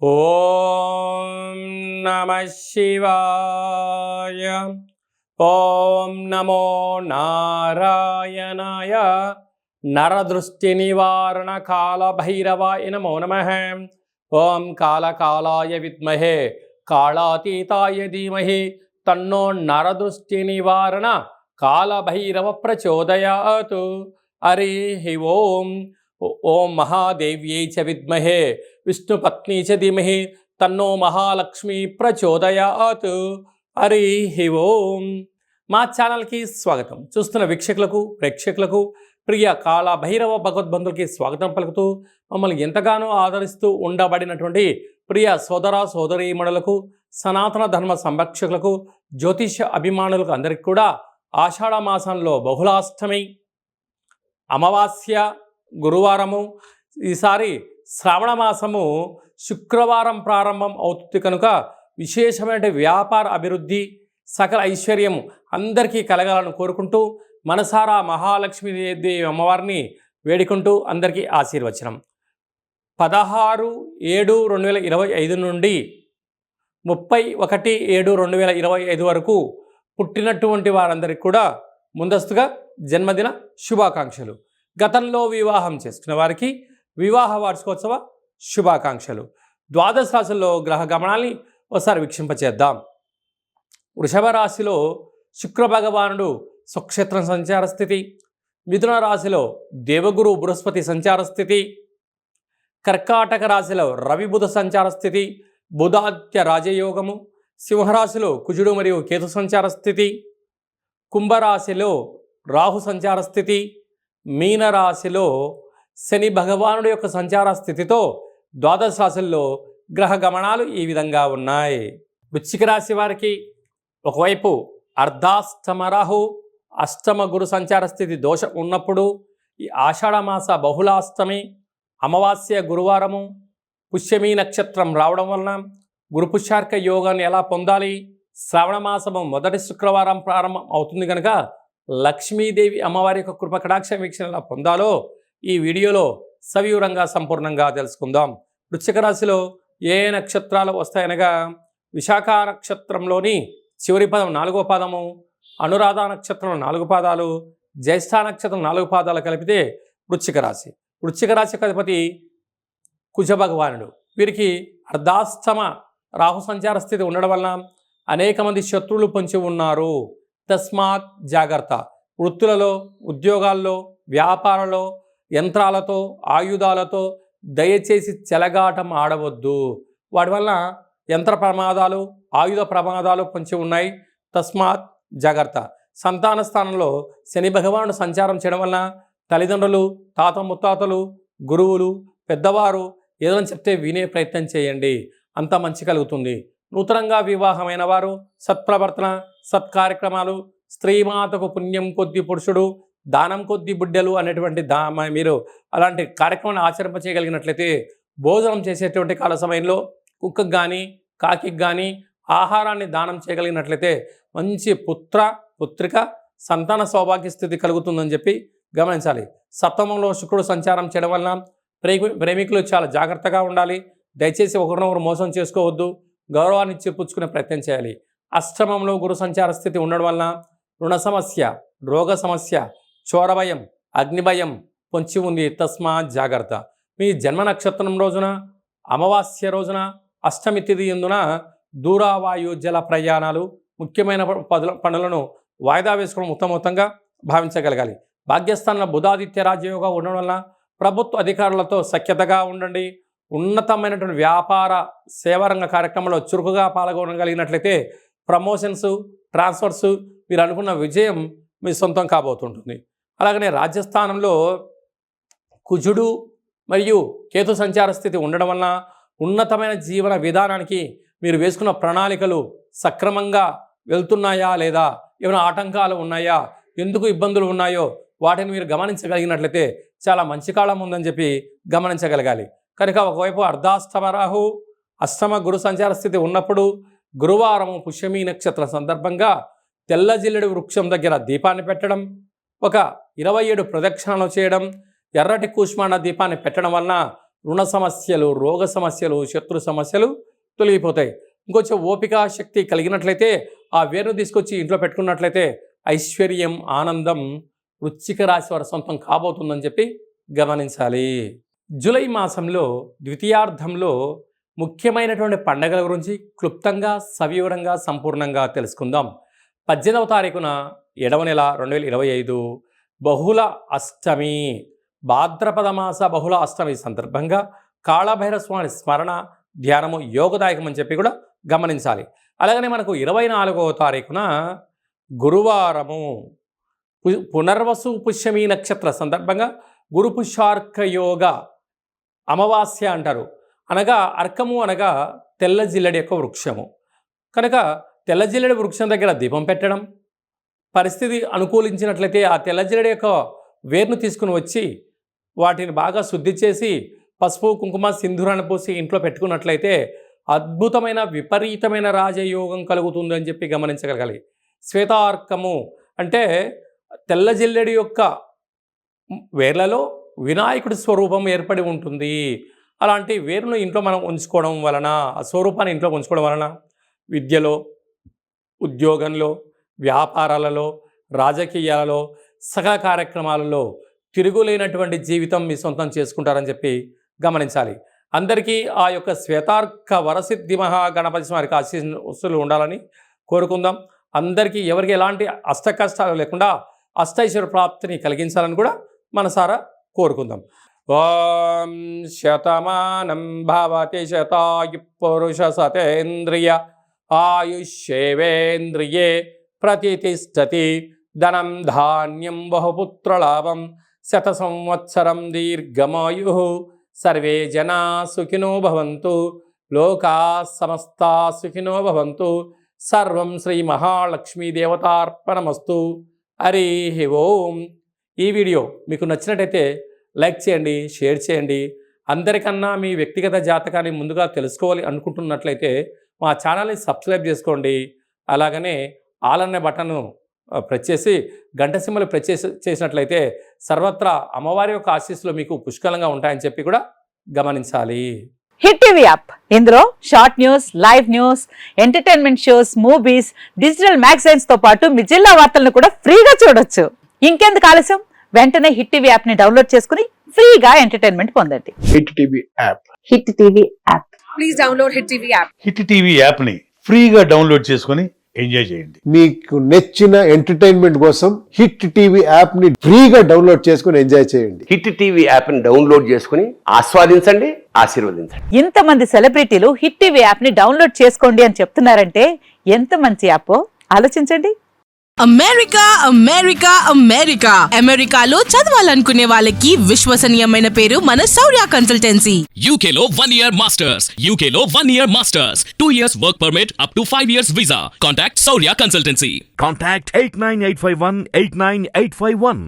ఓం నమః శివాయ. ఓం నమో నారాయణాయ. నరదృష్టి నివారణ కాళభైరవాయ నమో నమః. ఓం కాళకాళాయ విద్మహే కాళాతీతాయ ధీమహి తన్నో నరదృష్టి నివారణ కాళభైరవ ప్రచోదయాత్. హరి ఓం. ఓం మహాదేవ్యై చ విద్మహే విష్ణుపత్ని చ ధీమహి తన్నో మహాలక్ష్మి ప్రచోదయాత్. హరి ఓం. మా ఛానల్కి స్వాగతం. చూస్తున్న వీక్షకులకు ప్రేక్షకులకు ప్రియ కాళభైరవ భగవద్బంధులకి స్వాగతం పలుకుతూ మమ్మల్ని ఎంతగానో ఆదరిస్తూ ఉండబడినటువంటి ప్రియ సోదర సోదరీమణులకు, సనాతన ధర్మ సంరక్షకులకు, జ్యోతిష అభిమానులకు అందరికీ కూడా ఆషాఢ మాసంలో బహుళాష్టమి, అమావాస్య, గురువారము, ఈసారి శ్రావణ మాసము శుక్రవారం ప్రారంభం అవుతుంది కనుక విశేషమైన వ్యాపార అభివృద్ధి, సకల ఐశ్వర్యం అందరికీ కలగాలని కోరుకుంటూ మనసారా మహాలక్ష్మీదేవి అమ్మవారిని వేడుకుంటూ అందరికీ ఆశీర్వచనం. 16/7/2025 నుండి 31/7/2025 వరకు పుట్టినటువంటి వారందరికీ కూడా ముందస్తుగా జన్మదిన శుభాకాంక్షలు. గతంలో వివాహం చేసుకున్న వారికి వివాహ వార్షికోత్సవ శుభాకాంక్షలు. ద్వాదశ రాశుల్లో గ్రహ గమనాల్ని ఒకసారి వీక్షింపచేద్దాం. వృషభ రాశిలో శుక్ర భగవానుడు స్వక్షేత్రం సంచార స్థితి. మిథున రాశిలో దేవగురు బృహస్పతి సంచార స్థితి. కర్కాటక రాశిలో రవి బుధ సంచార స్థితి, బుధాదిత్య రాజయోగము. సింహరాశిలో కుజుడు మరియు కేతు సంచార స్థితి. కుంభరాశిలో రాహు సంచార స్థితి. మీనరాశిలో శని భగవానుడి యొక్క సంచార స్థితితో ద్వాదశ రాశుల్లో గ్రహ గమనాలు ఈ విధంగా ఉన్నాయి. వృశ్చిక రాశి వారికి ఒకవైపు అర్ధాష్టమ రాహు, అష్టమ గురు సంచార స్థితి దోషం ఉన్నప్పుడు ఈ ఆషాఢ మాస బహుళాష్టమి, అమావాస్య గురువారము, పుష్యమీ నక్షత్రం రావడం వలన గురు పుష్యార్క యోగాన్ని ఎలా పొందాలి, శ్రావణ మాసము మొదటి శుక్రవారం ప్రారంభం అవుతుంది కనుక లక్ష్మీదేవి అమ్మవారి యొక్క కృప కటాక్ష వీక్షణ ఎలా పొందాలో ఈ వీడియోలో సవివరంగా సంపూర్ణంగా తెలుసుకుందాం. వృశ్చిక రాశిలో ఏ నక్షత్రాలు వస్తాయనగా విశాఖ నక్షత్రంలోని చివరి పదం 4వ పాదము, అనురాధ నక్షత్రం 4 పాదాలు, జ్యేష్ఠ నక్షత్రం 4 పాదాలు కలిపితే వృశ్చిక రాశి. వృశ్చిక రాశి అధిపతి కుజ భగవానుడు. వీరికి అర్ధాష్టమ రాహు సంచార స్థితి ఉండడం వలన అనేక మంది శత్రువులు పొంచి ఉన్నారు. తస్మాత్ జాగ్రత్త. వృత్తులలో, ఉద్యోగాల్లో, వ్యాపారంలో, యంత్రాలతో, ఆయుధాలతో దయచేసి చెలగాటం ఆడవద్దు. వాటి వల్ల యంత్ర ప్రమాదాలు, ఆయుధ ప్రమాదాలు పొంచి ఉన్నాయి. తస్మాత్ జాగ్రత్త. సంతాన స్థానంలో శని భగవానుడు సంచారం చేయడం వలన తల్లిదండ్రులు, తాత ముత్తాతలు, గురువులు, పెద్దవారు ఏదైనా చెప్తే వినే ప్రయత్నం చేయండి, అంత మంచి కలుగుతుంది. నూతనంగా వివాహమైన వారు సత్ప్రవర్తన, సత్కార్యక్రమాలు, స్త్రీమాతకు పుణ్యం కొద్ది పురుషుడు, దానం కొద్ది బిడ్డలు అనేటువంటి మీరు అలాంటి కార్యక్రమాన్ని ఆచరింపచేయగలిగినట్లయితే భోజనం చేసేటువంటి కాల సమయంలో కుక్కకు కానీ కాకికి కానీ ఆహారాన్ని దానం చేయగలిగినట్లయితే మంచి పుత్రిక సంతాన సౌభాగ్య స్థితి కలుగుతుందని చెప్పి గమనించాలి. సప్తమంలో శుక్రుడు సంచారం చేయడం వలన ప్రేమికులు చాలా జాగ్రత్తగా ఉండాలి. దయచేసి ఒకరినొకరు మోసం చేసుకోవద్దు, గౌరవాన్ని పుచ్చుకునే ప్రయత్నం చేయాలి. అష్టమంలో గురు సంచార స్థితి ఉండడం వలన రుణ సమస్య, రోగ సమస్య, చోరభయం, అగ్నిభయం పొంచి ఉంది. తస్మాత్ జాగ్రత్త. మీ జన్మ నక్షత్రం రోజున, అమావాస్య రోజున, అష్టమి తిథి ఎందున దూరావాయు జల ప్రయాణాలు, ముఖ్యమైన పనులను వాయిదా వేసుకోవడం ఉత్తమోత్తంగా భావించగలగాలి. భాగ్యస్థానంలో బుధాదిత్య రాజయోగం ఉండడం వలన ప్రభుత్వ అధికారులతో సఖ్యతగా ఉండండి. ఉన్నతమైనటువంటి వ్యాపార సేవారంగ కార్యక్రమంలో చురుకుగా పాల్గొనగలిగినట్లయితే ప్రమోషన్స్, ట్రాన్స్ఫర్స్, మీరు అనుకున్న విజయం మీ సొంతం కాబోతుంటుంది. అలాగనే రాజ్యస్థానంలో కుజుడు మరియు కేతు సంచార స్థితి ఉండడం వలన ఉన్నతమైన జీవన విధానానికి మీరు వేసుకున్న ప్రణాళికలు సక్రమంగా వెళ్తున్నాయా లేదా, ఏమైనా ఆటంకాలు ఉన్నాయా, ఎందుకు ఇబ్బందులు ఉన్నాయో వాటిని మీరు గమనించగలిగినట్లయితే చాలా మంచి కాలం ఉందని చెప్పి గమనించగలగాలి. కనుక ఒకవైపు అర్ధాష్టమ రాహు, అష్టమ గురు సంచార స్థితి ఉన్నప్పుడు గురువారము పుష్యమీ నక్షత్ర సందర్భంగా తెల్ల జిల్లెడు వృక్షం దగ్గర దీపాన్ని పెట్టడం, ఒక 27 ప్రదక్షిణలు చేయడం, ఎర్రటి కూష్మాండ దీపాన్ని పెట్టడం వలన రుణ సమస్యలు, రోగ సమస్యలు, శత్రు సమస్యలు తొలగిపోతాయి. ఇంకొంచెం ఓపిక శక్తి కలిగినట్లయితే ఆ వేరును తీసుకొచ్చి ఇంట్లో పెట్టుకున్నట్లయితే ఐశ్వర్యం, ఆనందం వృశ్చిక రాశి వారి సొంతం కాబోతుందని చెప్పి గమనించాలి. జూలై మాసంలో ద్వితీయార్థంలో ముఖ్యమైనటువంటి పండగల గురించి క్లుప్తంగా, సవివరంగా, సంపూర్ణంగా తెలుసుకుందాం. 18వ తారీఖున 7వ నెల 2025 బహుళ అష్టమి, భాద్రపద మాస బహుళ అష్టమి సందర్భంగా కాళభైరవ స్వామి స్మరణ ధ్యానము యోగదాయకం అని చెప్పి కూడా గమనించాలి. అలాగనే మనకు 24వ తారీఖున గురువారము పునర్వసు పుష్యమి నక్షత్ర సందర్భంగా గురు పుష్యార్క యోగ అమావాస్య అంటారు. అనగా అర్కము అనగా తెల్ల జిల్లెడి యొక్క వృక్షము కనుక తెల్ల జిల్లెడి వృక్షం దగ్గర దీపం పెట్టడం, పరిస్థితి అనుకూలించినట్లయితే ఆ తెల్ల జిల్లెడి యొక్క వేరును తీసుకుని వచ్చి వాటిని బాగా శుద్ధి చేసి పసుపు, కుంకుమ, సింధూరాన్ని పోసి ఇంట్లో పెట్టుకున్నట్లయితే అద్భుతమైన విపరీతమైన రాజయోగం కలుగుతుంది అని చెప్పి గమనించగలగాలి. శ్వేతార్కము అంటే తెల్ల జిల్లెడి యొక్క వేర్లలో వినాయకుడి స్వరూపం ఏర్పడి ఉంటుంది. అలాంటి వేరును ఇంట్లో మనం ఉంచుకోవడం వలన, ఆ స్వరూపాన్ని ఇంట్లో ఉంచుకోవడం వలన విద్యలో, ఉద్యోగంలో, వ్యాపారాలలో, రాజకీయాలలో, సకల కార్యక్రమాలలో తిరుగులేనటువంటి జీవితం మీ సొంతం చేసుకుంటారని చెప్పి గమనించాలి. అందరికీ ఆ యొక్క శ్వేతార్క వరసిద్ధి మహాగణపతి స్వామికి ఆశీస్సులు ఉండాలని కోరుకుందాం. అందరికీ ఎవరికి ఎలాంటి అష్ట కష్టాలు లేకుండా అష్టైశ్వర్య ప్రాప్తిని కలిగించాలని కూడా మనసారా కోరుకుందాం. ఓం శతమానం భవతి శతాయు పురుష సతేంద్రియ ఆయుష్యేవేంద్రియే ప్రతిష్టతి ధనం ధాన్యం బహుపుత్రలాభం శత సంవత్సరం దీర్ఘమాయు సర్వే జనా సుఖినో భవంతు లోకా సమస్తా సుఖినో భవంతు సర్వం శ్రీ మహాలక్ష్మీ దేవతార్పణమస్తు. హరి ఓం. ఈ వీడియో మీకు నచ్చినట్టయితే లైక్ చేయండి, షేర్ చేయండి. అందరికన్నా మీ వ్యక్తిగత జాతకాన్ని ముందుగా తెలుసుకోవాలి అనుకుంటున్నట్లయితే మా ఛానల్ని సబ్స్క్రైబ్ చేసుకోండి. అలాగనే ఆల్ అనే బటన్ను ప్రెస్ చేసి గంట సింబల్ ప్రెస్ చేసినట్లయితే సర్వత్రా అమ్మవారి యొక్క ఆశీస్సులు మీకు పుష్కలంగా ఉంటాయని చెప్పి కూడా గమనించాలి. హిట్ టీవీ యాప్, ఇందులో short news, live news, entertainment shows, movies, digital magazines తో పాటు మీ జిల్లా వార్తలను కూడా ఫ్రీగా చూడొచ్చు. ఇంకెందుకు ఆలస్యం, వెంటనే హిట్ టీవీ యాప్ ని డౌన్లోడ్ చేసుకుని ఫ్రీగా ఎంటర్టైన్మెంట్ పొందండి. Hit TV app. Hit TV app. Please download hit TV app. Hit TV app ని ఫ్రీగా డౌన్లోడ్ చేసుకుని ఎంజాయ్ చేయండి. మీకు నచ్చిన ఎంటర్టైన్మెంట్ కోసం హిట్ టీవీ యాప్ ని ఫ్రీగా డౌన్లోడ్ చేసుకుని ఎంజాయ్ చేయండి. హిట్ టీవీ యాప్ ని డౌన్లోడ్ చేసుకుని ఆస్వాదించండి, ఆశీర్వదించండి. ఇంతమంది సెలబ్రిటీలు హిట్ టీవీ యాప్ ని డౌన్లోడ్ చేసుకోండి అని చెప్తున్నారంటే ఎంత మంచి యాప్ ఆలోచించండి. అమెరికా అమెరికా అమెరికా అమెరికాలో చదవాలనుకునే వాళ్ళకి విశ్వసనీయమైన పేరు మన శౌర్య కన్సల్టెన్సీ. UK లో 1 year masters, UK లో 1 year masters, 2 years work permit up to 5 years visa. Contact Saurya Consultancy. Contact 89851 89851.